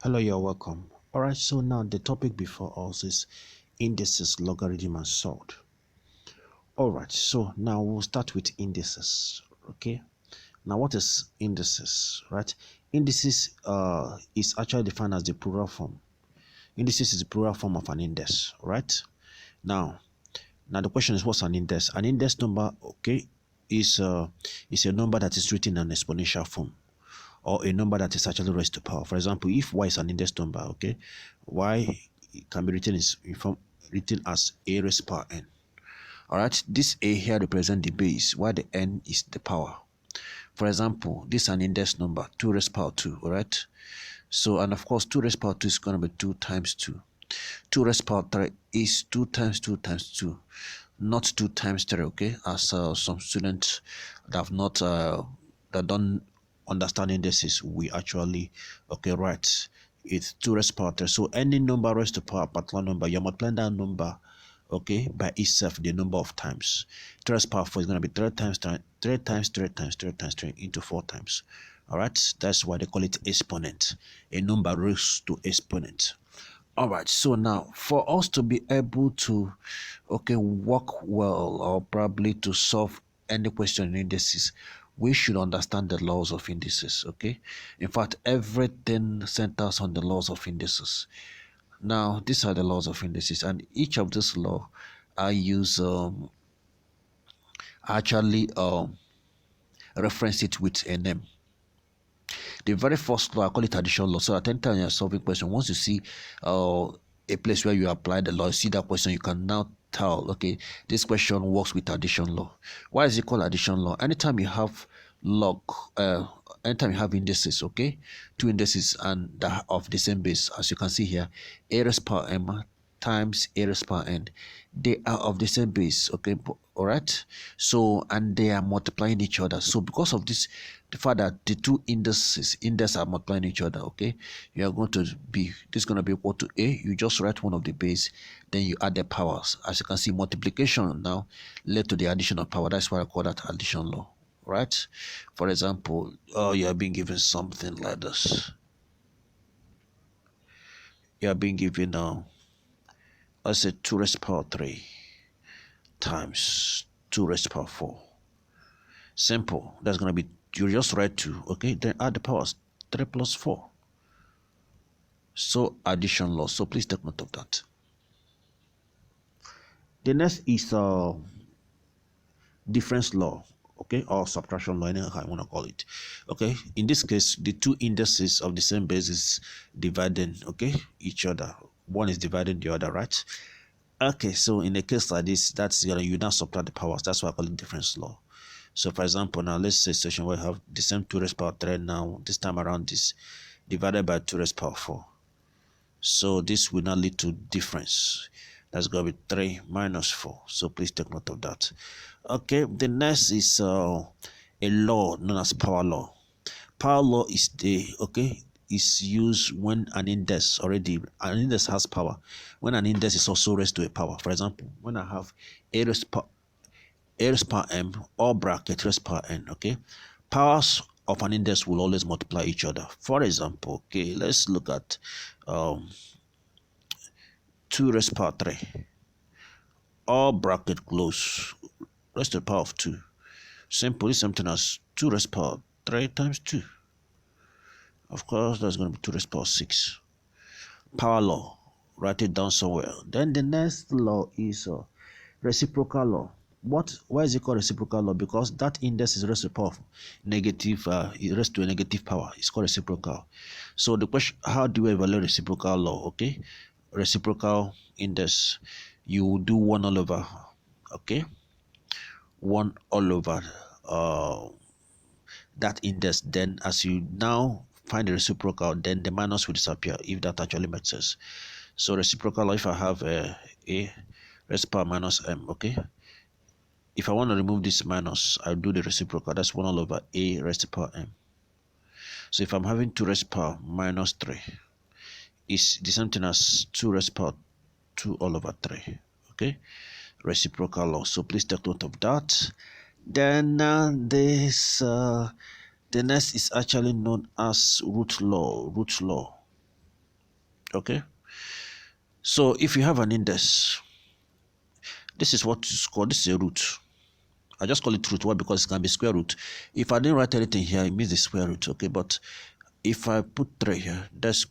Hello, you're welcome. All right, so now the topic before us is indices, logarithm, and sort. All right, so now we'll start with indices. Okay, now what is indices? Right, indices is actually defined as the plural form. Indices is the plural form of an index. Right now, the question is, what's an index? An index number, okay, is a number that is written in an exponential form, or a number that is actually raised to power. For example, if y is an index number, okay, y can be written as a raised to power n. All right, this a here represents the base, while the n is the power. For example, this is an index number, 2 raised to power 2. All right, so and of course 2 raised to power 2 is going to be 2 times 2. 2 raised to power 3 is 2 times 2 times 2, not 2 times 3. Okay, as some students that have not that don't understand indices, we actually write it's 2 raised to power 3. So any number raised to power a particular number, you're multiplying that number by itself the number of times. 3 raised to power 4 is going to be 3 times 3 times 3 times 3 times 3 into 4 times. All right, that's why they call it exponent, a number raised to exponent. All right, so now for us to be able to work well, or probably to solve any question in indices, we should understand the laws of indices. Okay, in fact, everything centers on the laws of indices. Now these are the laws of indices, and each of these law I use actually reference it with a name. The very first law, I call it addition law. So at any time you're solving question, once you see a place where you apply the law, you see that question, you can now tell, okay, this question works with addition law. Why is it called addition law? Anytime you have log, anytime you have indices, okay, two indices and of the same base, as you can see here, a raised power m times a raised power n, they are of the same base. Okay, all right, so and they are multiplying each other. So because of this, the fact that the two indices are multiplying each other, okay, you are going to be, this is going to be equal to a, you just write one of the base, then you add the powers. As you can see, multiplication now led to the addition of power. That's why I call that addition law. Right, for example, you are being given something like this. You are being given let's say 2 raised to power 3 times 2 raised to power 4. Simple. That's going to be, you just write 2, okay, then add the powers, 3 plus 4. So addition law. So please take note of that. The next is difference law, okay, or subtraction law, anyhow I want to call it. Okay, in this case, the two indices of the same base is dividing, okay, each other. One is dividing the other, right? Okay, so in a case like this, that's you now subtract the powers. That's why I call it difference law. So for example, now let's say a situation where you have the same 2 raised to power 3 now, this time around this divided by 2 raised to power 4. So this will now lead to difference. That's going to be 3 minus 4. So please take note of that. Okay, the next is a law known as power law. Power law is is used when an index has power, when an index is also raised to a power. For example, when I have a raised to power m or bracket raised to power n, okay, powers of an index will always multiply each other. For example, okay, let's look at 2 raised to power 3 or bracket close raised to the power of 2. Simple is something as 2 raised to power 3 times 2. Of course, that's going to be 2 raised to power 6. Power law. Write it down somewhere. Then the next law is reciprocal law. Why is it called reciprocal law? Because that index is raised to the power of negative, it raised to a negative power. It's called reciprocal. So the question, how do we evaluate reciprocal law? Okay, reciprocal index, you do 1 all over, okay, 1 all over that index. Then as you now find the reciprocal, then the minus will disappear, if that actually makes sense. So reciprocal, if I have a raised to power minus m, okay, if I want to remove this minus, I'll do the reciprocal. That's 1 all over a raised to power m. So if I'm having 2 raised to power minus 3, it's the same thing as 2 raised to power 2 all over 3. Okay, reciprocal law. So please take note of that. Then the next is actually known as root law. Root law. Okay, so if you have an index, this is what is called, this is a root. I just call it root. Why? Because it can be square root. If I didn't write anything here, it means the square root. Okay, but if I put 3 here, that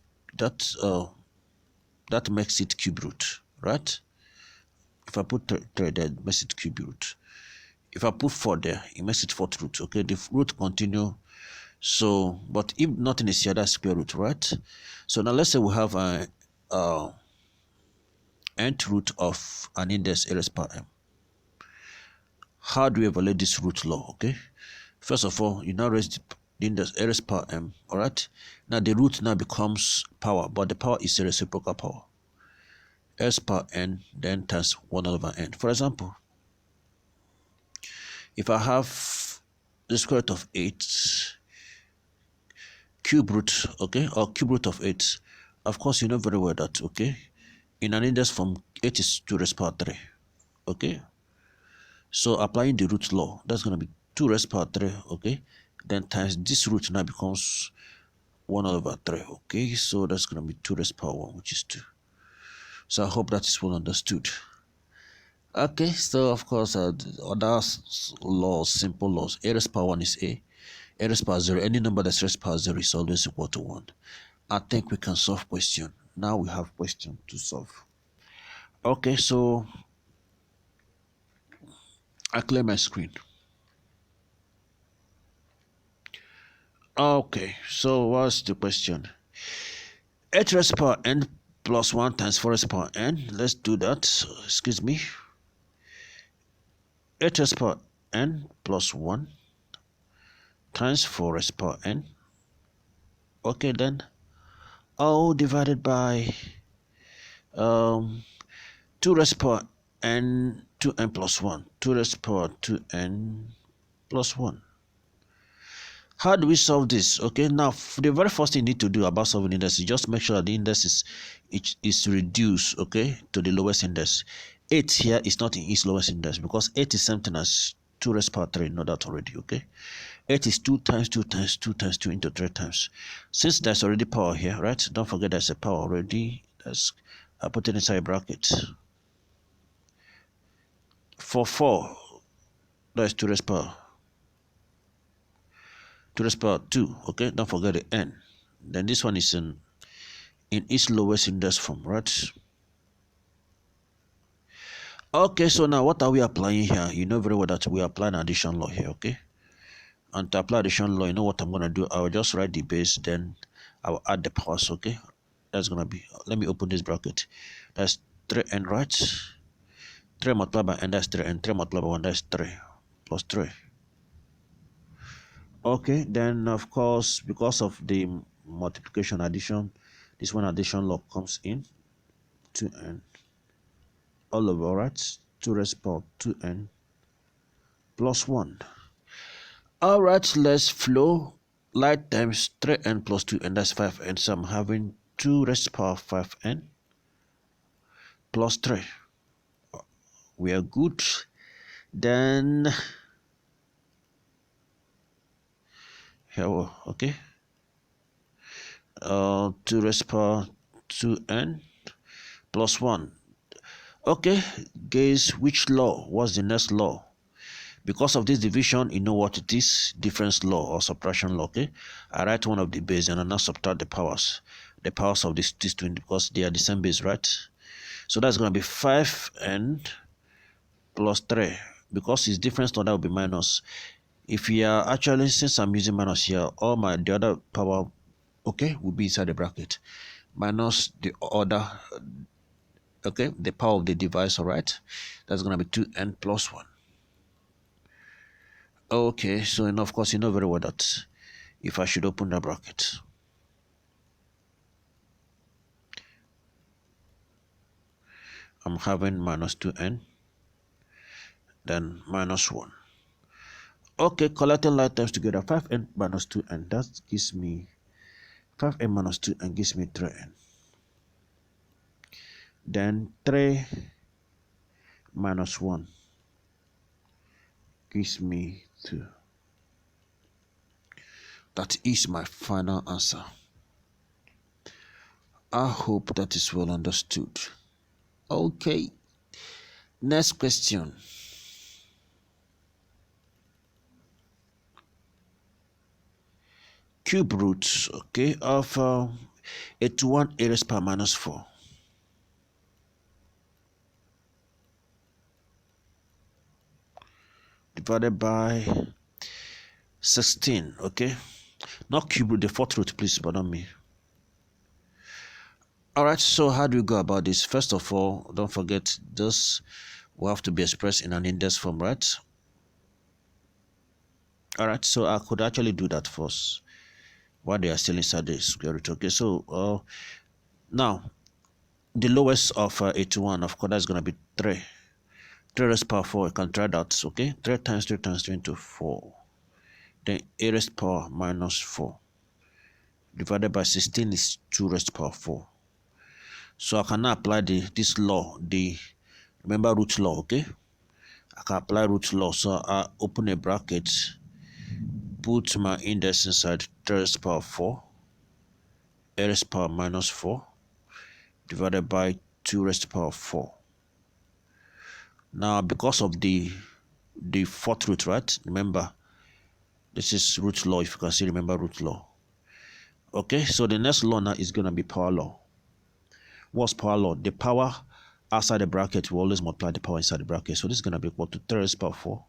makes it cube root, right? If I put 3 there, it makes it cube root. If I put 4 there, it makes it fourth root. Okay, the root continue. So, but if nothing is here, that's square root, right? So now let's say we have a nth root of an index a raised power m. How do we evaluate this root law? Okay, first of all, you now raise the index a raised power m. All right, now the root now becomes power, but the power is a reciprocal power, s power n then times 1 over n. For example, if I have the square root of 8 cube root, okay, or cube root of 8, of course you know very well that, okay, in an index form 8 is 2 raised power 3. Okay, so applying the root law, that's going to be 2 raised power 3. Okay, then times this root now becomes 1 over 3. Okay, so that's going to be 2 raised power 1, which is 2. So I hope that is well understood. Okay, so of course other laws, simple laws. A raised power 1 is a raised power 0. Any number that's raised power 0 is always equal to 1. I think we can solve question. Now we have question to solve. Okay, so I clear my screen. Okay, so what's the question? 8 raised power n plus 1 times 4 raised power n. Let's do that. Excuse me. 8 raised power n plus 1 times 4 raised power n. Okay, then all divided by 2 raised power n 2n plus 1. 2 raised power 2n plus 1. How do we solve this? Okay, now the very first thing you need to do about solving index is just make sure that the index is reduced, okay, to the lowest index. 8 here is not in its lowest index because 8 is something as 2 raised power 3. Know that already, okay? 8 is 2 times 2 times 2 times 2 into 3 times. Since there's already power here, right? Don't forget there's a power already. I put it inside a bracket. For 4, that's 2 raised power 2, okay? Don't forget the n. Then this one is in its lowest index form, right? Okay, so now what are we applying here? You know very well that we are applying addition law here, okay? And to apply addition law, you know what I'm going to do? I will just write the base, then I will add the powers, okay? That's going to be, let me open this bracket. That's 3n, right? 3 multiplied by n, that's 3, and 3 multiplied by 1, that's 3, plus 3. Okay, then of course, because of the multiplication addition, this one addition law comes in 2n all over, right? 2 raised power 2n plus 1. All right, let's flow. Light times 3n plus 2n, that's 5n. So I'm having 2 raised power 5n plus 3. We are good. Then here, okay. 2 raised power 2n plus 1. Okay, guys, which law? What's the next law? Because of this division, you know what it is, difference law or subtraction law, okay? I write one of the base and I now subtract the powers of these two because they are the same base, right? So that's going to be 5n plus 3. Because it's difference law, that will be minus. If you are actually, since I'm using minus here, all the other power, okay, will be inside the bracket. Minus the other, okay, the power of the device, all right? That's going to be 2n plus 1. Okay, so and of course you know very well that if I should open the bracket, I'm having minus 2n, then minus 1. Okay, collecting light terms together, 5n minus 2n, that gives me 5n minus 2n gives me 3n. Then 3 minus 1 gives me 2. That is my final answer. I hope that is well understood. Okay, next question. Cube root, okay, of 81 a raised power minus 4. Divided by 16, okay? Not cube root, the fourth root, please, but not me. All right, so how do we go about this? First of all, don't forget this will have to be expressed in an index form, right? All right, so I could actually do that first while they are still inside the square root. Okay, so now the lowest of 81, of course, that's going to be 3. 3 raised power 4, you can try that, okay? 3 times 3 times 3 into 4. Then a raised power minus 4 divided by 16 is 2 raised power 4. So I can now apply this law, remember root law, okay? I can apply root law. So I open a bracket, put my index inside 3 raised power 4, a raised power minus 4 divided by 2 raised power 4. Now because of the fourth root, right? Remember, this is root law, if you can still remember root law. Okay, so the next law now is going to be power law. What's power law? The power outside the bracket will always multiply the power inside the bracket. So this is going to be equal to 3 raised power 4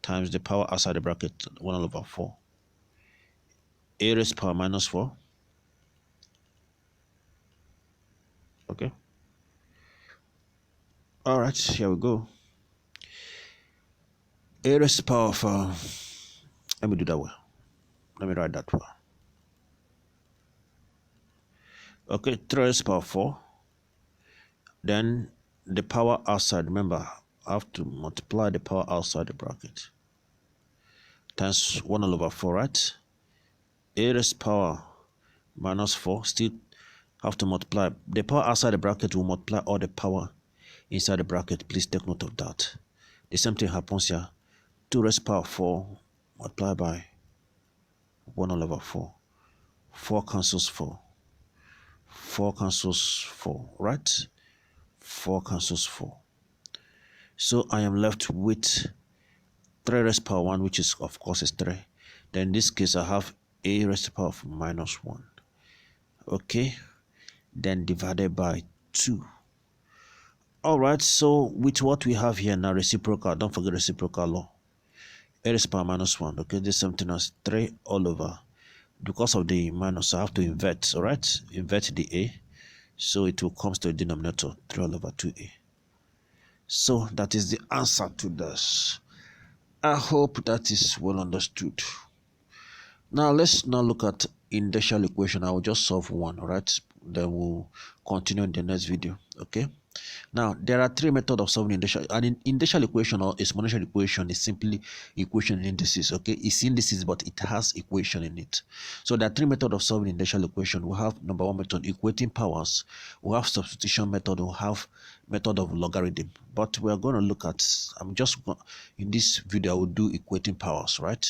times the power outside the bracket, 1 over 4. A raised power minus 4. Okay. All right, here we go. A raised power of, let me do that well. Let me write that well. Okay, 3 raised power 4. Then the power outside, remember, I have to multiply the power outside the bracket. Times 1 over 4, right? A raised power minus 4, still have to multiply. The power outside the bracket will multiply all the power inside the bracket. Please take note of that. The same thing happens here. 2 raised power 4 multiplied by 1 over 4. 4 cancels 4. 4 cancels 4, right? 4 cancels 4. So I am left with 3 raised power 1, which is, of course, is 3. Then in this case, I have a raised to the power of minus 1. Okay. Then divided by 2. All right. So with what we have here now, reciprocal. Don't forget reciprocal law. A raised to the power minus 1. Okay. This is something as 3 all over. Because of the minus, I have to invert. All right. Invert the a. So it will come to the denominator, 3 all over 2a. So that is the answer to this. I hope that is well understood. Now let's now look at indexal equation. I will just solve one, all right? Then we'll continue in the next video. Okay. Now there are 3 methods of solving indexal. An indexal equation or exponential equation is simply equation in indices. Okay, it's indices, but it has equation in it. So there are 3 methods of solving indexal equation. We have number 1 method, equating powers. We have substitution method. We have method of logarithm. But we are going to look at. In this video, I will do equating powers, right?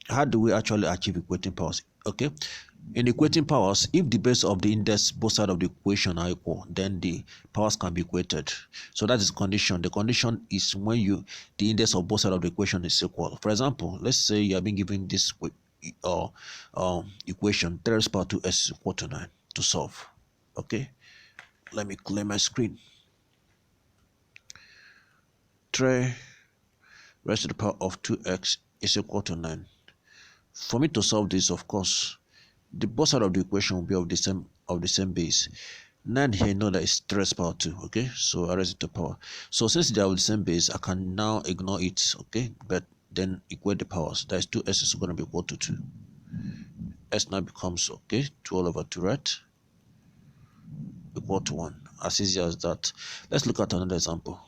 How do we actually achieve equating powers? Okay, in equating powers, if the base of the index, both sides of the equation are equal, then the powers can be equated. So that is the condition. The condition is when the index of both sides of the equation is equal. For example, let's say you have been given this equation 3 raised to the power 2s is equal to 9 to solve. Okay, let me clear my screen. 3 raised to the power of 2x is equal to 9. For me to solve this, of course, the both side of the equation will be of the same base. 9 here, know that it's 3 raised to the power 2. Okay, so I raise it to power. So since they are of the same base, I can now ignore it. Okay, but then equate the powers. That is 2s is going to be equal to 2. S now becomes 2 all over 2, right? Equal to 1. As easy as that. Let's look at another example.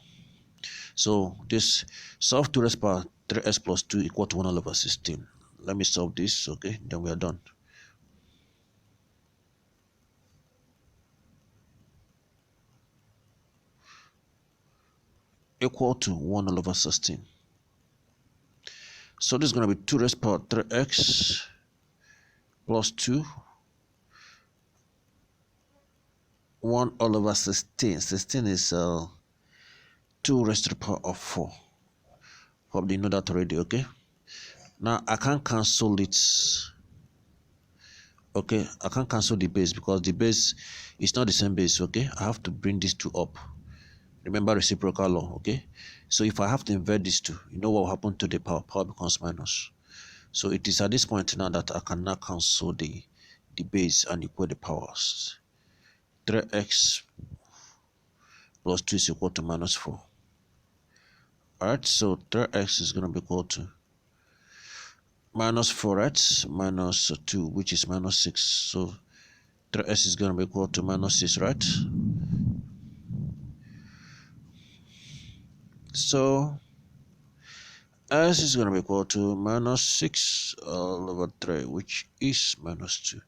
So this solve 2 raised to the power 3s plus 2 equal to 1 all over 16. Let me solve this, okay? Then we are done. Equal to 1 all over 16. So this is going to be 2 raised to the power 3x plus 2 1 all over 16. 16 is 2 raised to the power of 4. Hope you know that already, okay? Now I can't cancel it. Okay, I can't cancel the base because the base is not the same base, okay? I have to bring these two up. Remember reciprocal law, okay? So if I have to invert these two, you know what will happen to the power? Power becomes minus. So it is at this point now that I can now cancel the base and equal the powers. 3x plus 2 is equal to minus 4. Alright, so 3x is going to be equal to minus 4, right? Minus 2, which is minus 6. So 3s is going to be equal to minus 6, right? So s is going to be equal to minus 6 all over 3, which is minus 2.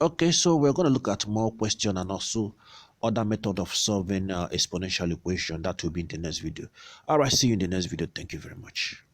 Okay, so we're going to look at more question and also other method of solving exponential equation. That will be in the next video. All right, see you in the next video. Thank you very much.